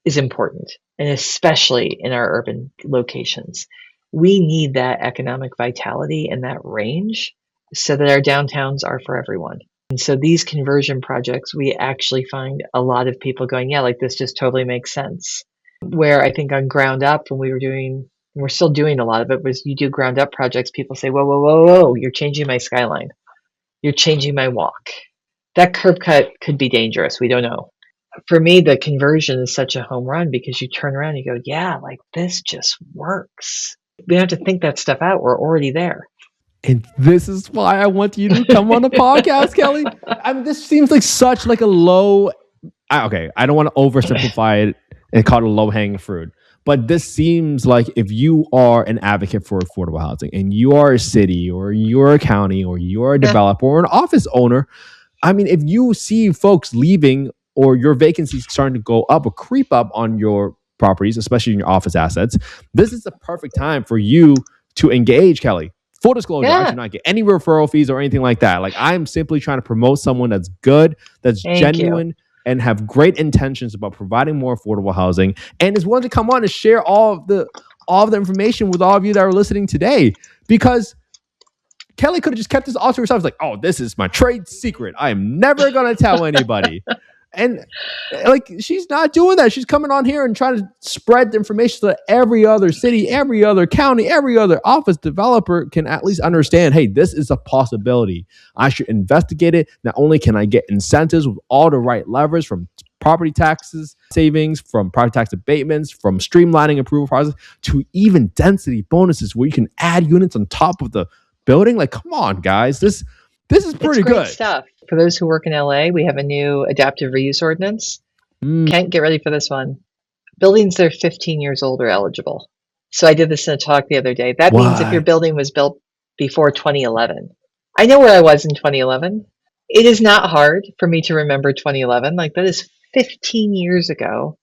is important, and especially in our urban locations. We need that economic vitality and that range so that our downtowns are for everyone. And so these conversion projects, we actually find a lot of people going, yeah, like this just totally makes sense. Where I think on ground up, when we were doing, we're still doing a lot of it, was you do ground up projects, people say, whoa, whoa, whoa, whoa, you're changing my skyline. You're changing my walk. That curb cut could be dangerous. We don't know. For me, the conversion is such a home run because you turn around and you go, yeah, like this just works. We don't have to think that stuff out. We're already there. And this is why I want you to come on the podcast, Kelly. I mean, this seems like such like a low. Okay, I don't want to oversimplify it and call it a low hanging fruit, but this seems like if you are an advocate for affordable housing and you are a city or you're a county or you're a Yeah. developer or an office owner, I mean, if you see folks leaving or your vacancies starting to go up or creep up on your properties, especially in your office assets, this is the perfect time for you to engage, Kelly. Full disclosure, I Yeah. do not get any referral fees or anything like that. Like, I'm simply trying to promote someone that's good, that's Thank you. genuine, and have great intentions about providing more affordable housing, and is willing to come on and share all of the information with all of you that are listening today. Because Kelly could have just kept this all to herself. Like, oh, this is my trade secret. I am never going to tell anybody. And like, she's not doing that. She's coming on here and trying to spread the information so that every other city, every other county, every other office developer can at least understand, hey, this is a possibility. I should investigate it. Not only can I get incentives with all the right levers from property taxes, savings, from property tax abatements, from streamlining approval process, to even density bonuses where you can add units on top of the building. Like, come on, guys. This is pretty It's great good. stuff. For those who work in LA, we have a new Adaptive Reuse Ordinance. Kent, get ready for this one. Buildings that are 15 years old are eligible. So I did this in a talk the other day. That means if your What? building was built before 2011. I know where I was in 2011. It is not hard for me to remember 2011. Like, that is 15 years ago.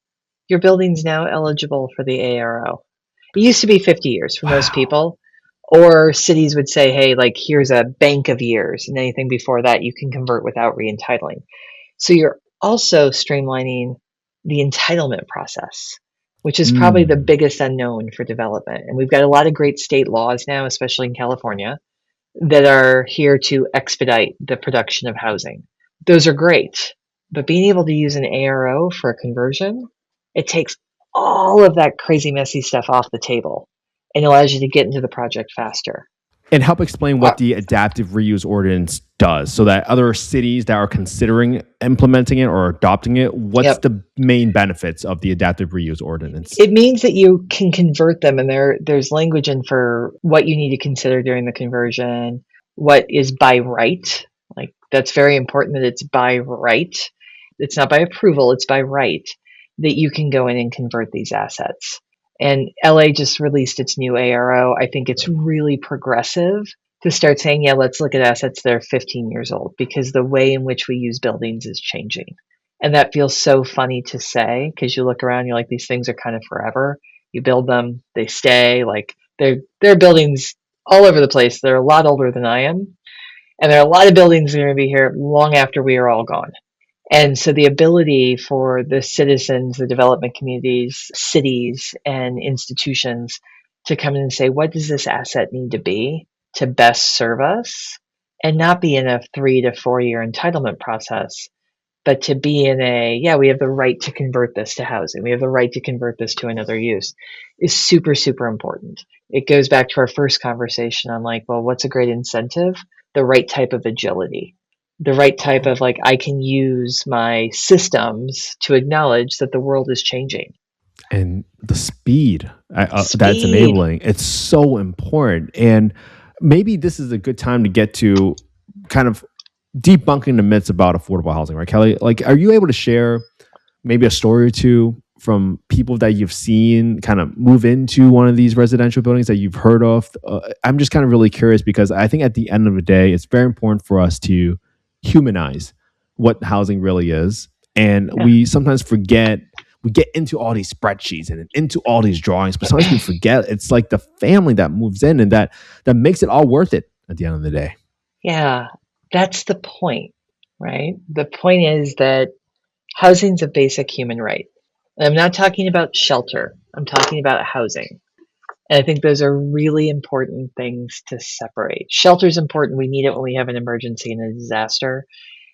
Your building's now eligible for the ARO. It used to be 50 years for most Wow. people. Or cities would say, hey, like, here's a bank of years, and anything before that you can convert without re-entitling. So you're also streamlining the entitlement process, which is probably the biggest unknown for development. And we've got a lot of great state laws now, especially in California, that are here to expedite the production of housing. Those are great, but being able to use an ARO for a conversion, it takes all of that crazy, messy stuff off the table and allows you to get into the project faster. And help explain what the Adaptive Reuse Ordinance does so that other cities that are considering implementing it or adopting it, what's the main benefits of the Adaptive Reuse Ordinance? It means that you can convert them, and there's language in for what you need to consider during the conversion, what is by right. Like, that's very important that it's by right. It's not by approval, it's by right. that you can go in and convert these assets. And LA just released its new ARO. I think it's really progressive to start saying, yeah, let's look at assets that are 15 years old, because the way in which we use buildings is changing. And that feels so funny to say, because you look around, you're like, these things are kind of forever. You build them, they stay. Like there are buildings all over the place. They're a lot older than I am. And there are a lot of buildings that are going to be here long after we are all gone. And so the ability for the citizens, the development communities, cities, and institutions to come in and say, what does this asset need to be to best serve us? And not be in a 3 to 4 year entitlement process, but to be in yeah, we have the right to convert this to housing. We have the right to convert this to another use is super, super important. It goes back to our first conversation on like, well, what's a great incentive? The right type of agility, the right type of like, I can use my systems to acknowledge that the world is changing. And the speed that's Speed. enabling, it's so important. And maybe this is a good time to get to kind of debunking the myths about affordable housing, right, Kelly? Like, are you able to share maybe a story or two from people that you've seen kind of move into one of these residential buildings that you've heard of? I'm just kind of really curious, because I think at the end of the day, it's very important for us to humanize what housing really is. And we sometimes forget, we get into all these spreadsheets and into all these drawings, but sometimes we forget it's like the family that moves in, and that makes it all worth it at the end of the day. Yeah, that's the point, right? The point is that housing's a basic human right. And I'm not talking about shelter. I'm talking about housing. And I think those are really important things to separate. Shelter's important. We need it when we have an emergency and a disaster,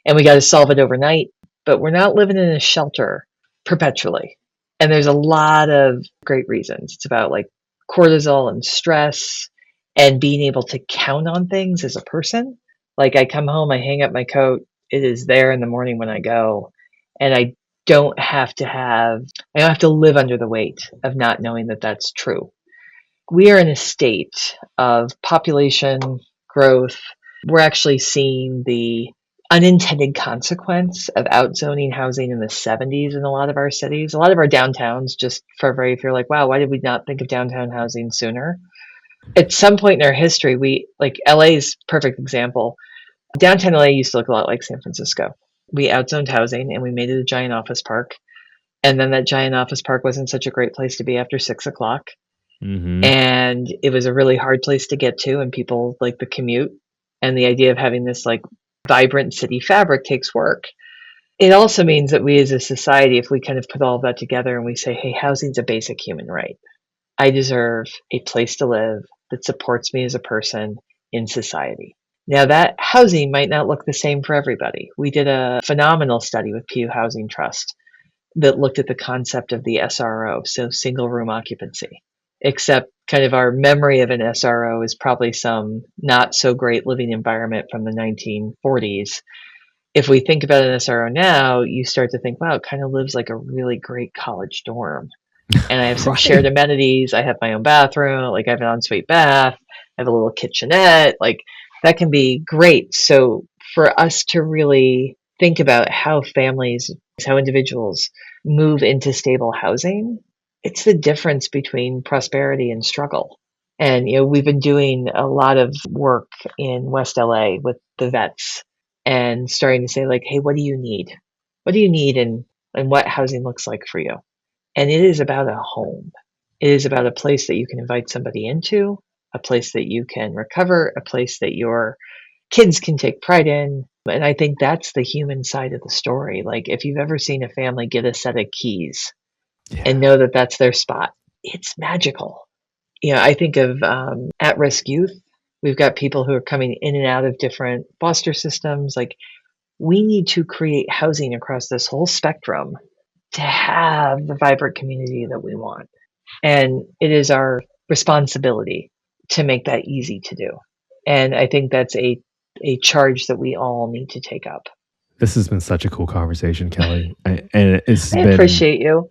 and we got to solve it overnight. But we're not living in a shelter perpetually. And there's a lot of great reasons. It's about like cortisol and stress and being able to count on things as a person. Like I come home, I hang up my coat, it is there in the morning when I go, and I don't have to live under the weight of not knowing that that's true. We are in a state of population growth. We're actually seeing the unintended consequence of outzoning housing in the 70s in a lot of our cities. A lot of our downtowns, just if you're like, wow, why did we not think of downtown housing sooner? At some point in our history, like LA's perfect example. Downtown LA used to look a lot like San Francisco. We outzoned housing and we made it a giant office park. And then that giant office park wasn't such a great place to be after 6 o'clock. Mm-hmm. And it was a really hard place to get to, and people like the commute, and the idea of having this like vibrant city fabric takes work. It also means that we as a society, if we kind of put all of that together and we say, hey, housing's a basic human right. I deserve a place to live that supports me as a person in society. Now that housing might not look the same for everybody. We did a phenomenal study with Pew Housing Trust that looked at the concept of the SRO, so single room occupancy. Except kind of our memory of an SRO is probably some not so great living environment from the 1940s. If we think about an SRO now, you start to think, wow, it kind of lives like a really great college dorm. And I have some shared amenities. I have my own bathroom, like I have an ensuite bath, I have a little kitchenette, like that can be great. So for us to really think about how families, how individuals move into stable housing, it's the difference between prosperity and struggle. And, we've been doing a lot of work in West LA with the vets and starting to say like, hey, what do you need? What do you need and what housing looks like for you? And it is about a home. It is about a place that you can invite somebody into, a place that you can recover, a place that your kids can take pride in. And I think that's the human side of the story. Like if you've ever seen a family get a set of keys and know that that's their spot, it's magical. I think of at-risk youth. We've got people who are coming in and out of different foster systems. Like we need to create housing across this whole spectrum to have the vibrant community that we want. And it is our responsibility to make that easy to do. And I think that's a charge that we all need to take up. This has been such a cool conversation, Kelly. I appreciate you.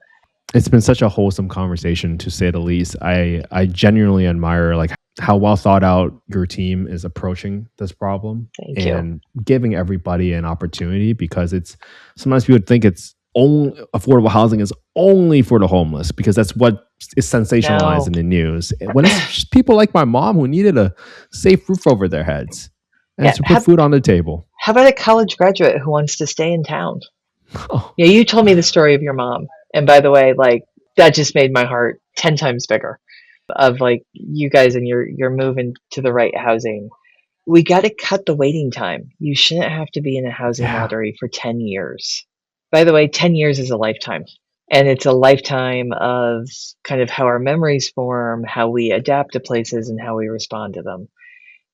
It's been such a wholesome conversation, to say the least. I genuinely admire like how well thought out your team is approaching this problem. Thank you. And giving everybody an opportunity, because it's sometimes people think it's only affordable housing is only for the homeless because that's what is sensationalized No. in the news. When it's just people like my mom who needed a safe roof over their heads and Yeah. to put food on the table. How about a college graduate who wants to stay in town? Oh, Yeah, you told me the story of your mom. And by the way, like that just made my heart 10 times bigger of like you guys and you're moving to the right housing. We got to cut the waiting time. You shouldn't have to be in a housing yeah. lottery for 10 years. By the way, 10 years is a lifetime. And it's a lifetime of kind of how our memories form, how we adapt to places, and how we respond to them.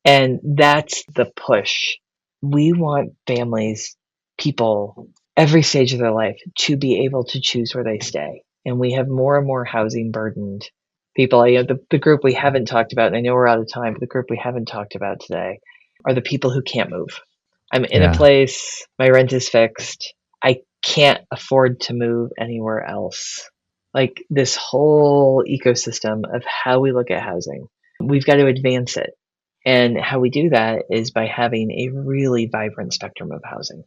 And that's the push. We want families, people, every stage of their life to be able to choose where they stay. And we have more and more housing burdened people. The group we haven't talked about, and I know we're out of time, but the group we haven't talked about today are the people who can't move. I'm in a Yeah. place, my rent is fixed. I can't afford to move anywhere else. Like this whole ecosystem of how we look at housing, we've got to advance it. And how we do that is by having a really vibrant spectrum of housing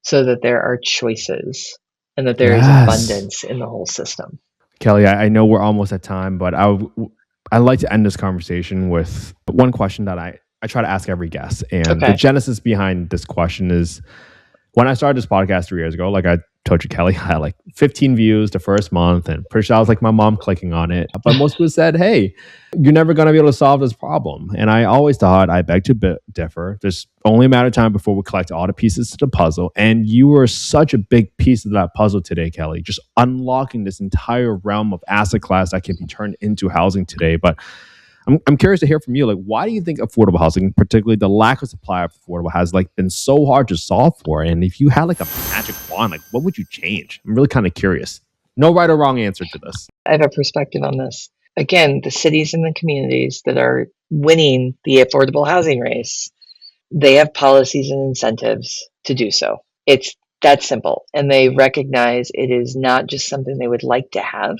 so that there are choices and that there is Yes. abundance in the whole system. Kelly, I know we're almost at time, but I'd like to end this conversation with one question that I try to ask every guest. And the Okay. genesis behind this question is when I started this podcast 3 years ago, like I told you, Kelly, I had like 15 views the first month, and pretty sure I was like my mom clicking on it. But most people said, hey, you're never going to be able to solve this problem. And I always thought, I beg to differ. There's only a matter of time before we collect all the pieces to the puzzle. And you were such a big piece of that puzzle today, Kelly, just unlocking this entire realm of asset class that can be turned into housing today. But I'm curious to hear from you. Like, why do you think affordable housing, particularly the lack of supply of affordable, has like been so hard to solve for? And if you had like a magic wand, like what would you change? I'm really kind of curious. No right or wrong answer to this. I have a perspective on this. Again, the cities and the communities that are winning the affordable housing race, they have policies and incentives to do so. It's that simple. And they recognize it is not just something they would like to have.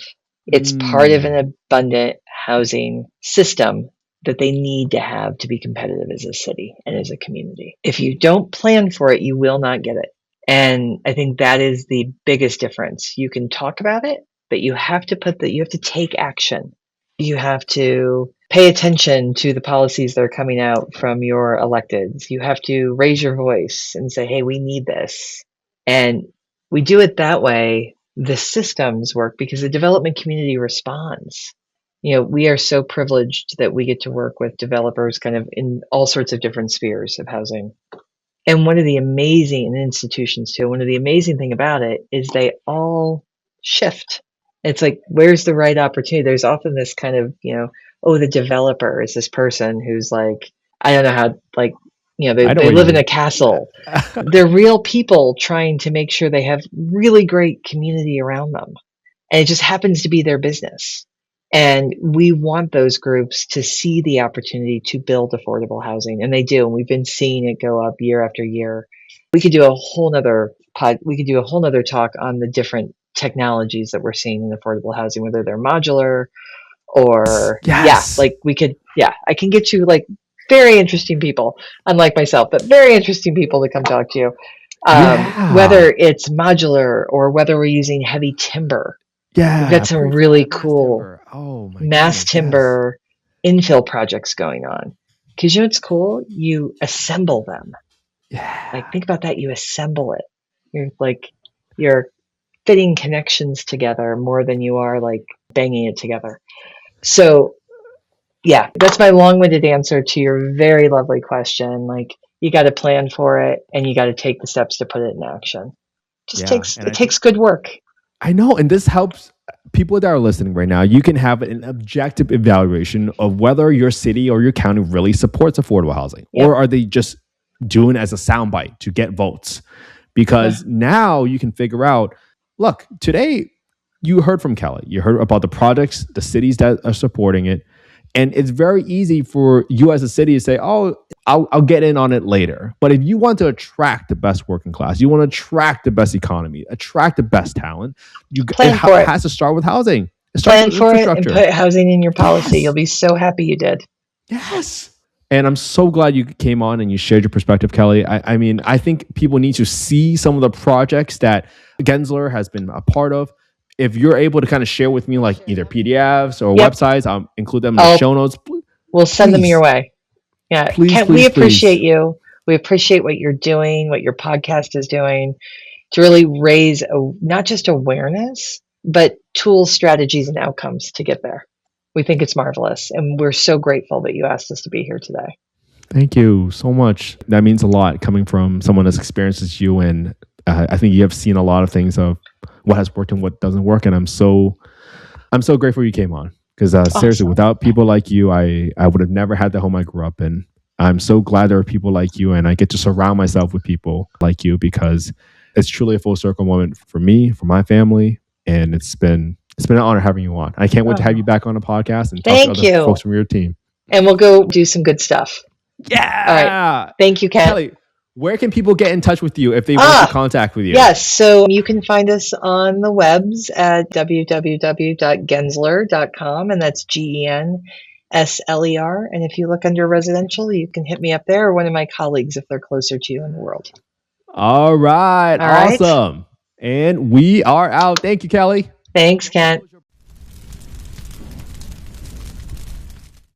It's part of an abundant housing system that they need to have to be competitive as a city and as a community. If you don't plan for it, you will not get it. And I think that is the biggest difference. You can talk about it, but you have to take action. You have to pay attention to the policies that are coming out from your electeds. You have to raise your voice and say, hey, we need this. And we do it that way. The systems work because the development community responds. We are so privileged that we get to work with developers kind of in all sorts of different spheres of housing. And one of the amazing institutions too, one of the amazing thing about it is they all shift. It's like, where's the right opportunity? There's often this kind of, the developer is this person who's like, I don't know how, like, they live in a castle. They're real people trying to make sure they have really great community around them. And it just happens to be their business. And we want those groups to see the opportunity to build affordable housing. And they do. And we've been seeing it go up year after year. We could do a whole nother talk on the different technologies that we're seeing in affordable housing, whether they're modular or Yes. I can get you like very interesting people, unlike myself, but very interesting people to come talk to you. Whether it's modular or whether we're using heavy timber. Yeah. We've got some really cool mass goodness, timber infill projects going on. Because what's cool? You assemble them. Yeah. Like, think about that. You assemble it. You're fitting connections together more than you are like banging it together. So yeah, that's my long-winded answer to your very lovely question. Like, you got to plan for it and you got to take the steps to put it in action. It takes good work. I know. And this helps people that are listening right now. You can have an objective evaluation of whether your city or your county really supports affordable housing, or are they just doing it as a soundbite to get votes? Because now you can figure out, look, today you heard from Kelly. You heard about the projects, the cities that are supporting it. And it's very easy for you as a city to say, oh, I'll get in on it later. But if you want to attract the best working class, you want to attract the best economy, attract the best talent, it has to start with housing. It starts Plan with for it infrastructure. and put housing in your policy. You'll be so happy you did. Yes. And I'm so glad you came on and you shared your perspective, Kelly. I mean, I think people need to see some of the projects that Gensler has been a part of. If you're able to kind of share with me, like either PDFs or Yep. websites, I'll include them in the show notes. We'll send them your Please, way. Yeah. please, Kent, we please, appreciate please. you. We appreciate what you're doing, what your podcast is doing to really raise not just awareness, but tools, strategies, and outcomes to get there. We think it's marvelous. And we're so grateful that you asked us to be here today. Thank you so much. That means a lot coming from someone as experienced as you. And I think you have seen a lot of things of what has worked and what doesn't work. And I'm so grateful you came on because seriously, without people like you, I would have never had the home I grew up in. I'm so glad there are people like you, and I get to surround myself with people like you because it's truly a full circle moment for me, for my family, and it's been an honor having you on. I can't wait to have you back on the podcast and talk to other folks from your team. And we'll go do some good stuff. Yeah. All right. Thank you, Kent. Kelly, where can people get in touch with you if they want to contact with you? Yes. So you can find us on the webs at www.gensler.com, and that's GENSLER. And if you look under residential, you can hit me up there or one of my colleagues if they're closer to you in the world. All right. Awesome. And we are out. Thank you, Kelly. Thanks, Kent.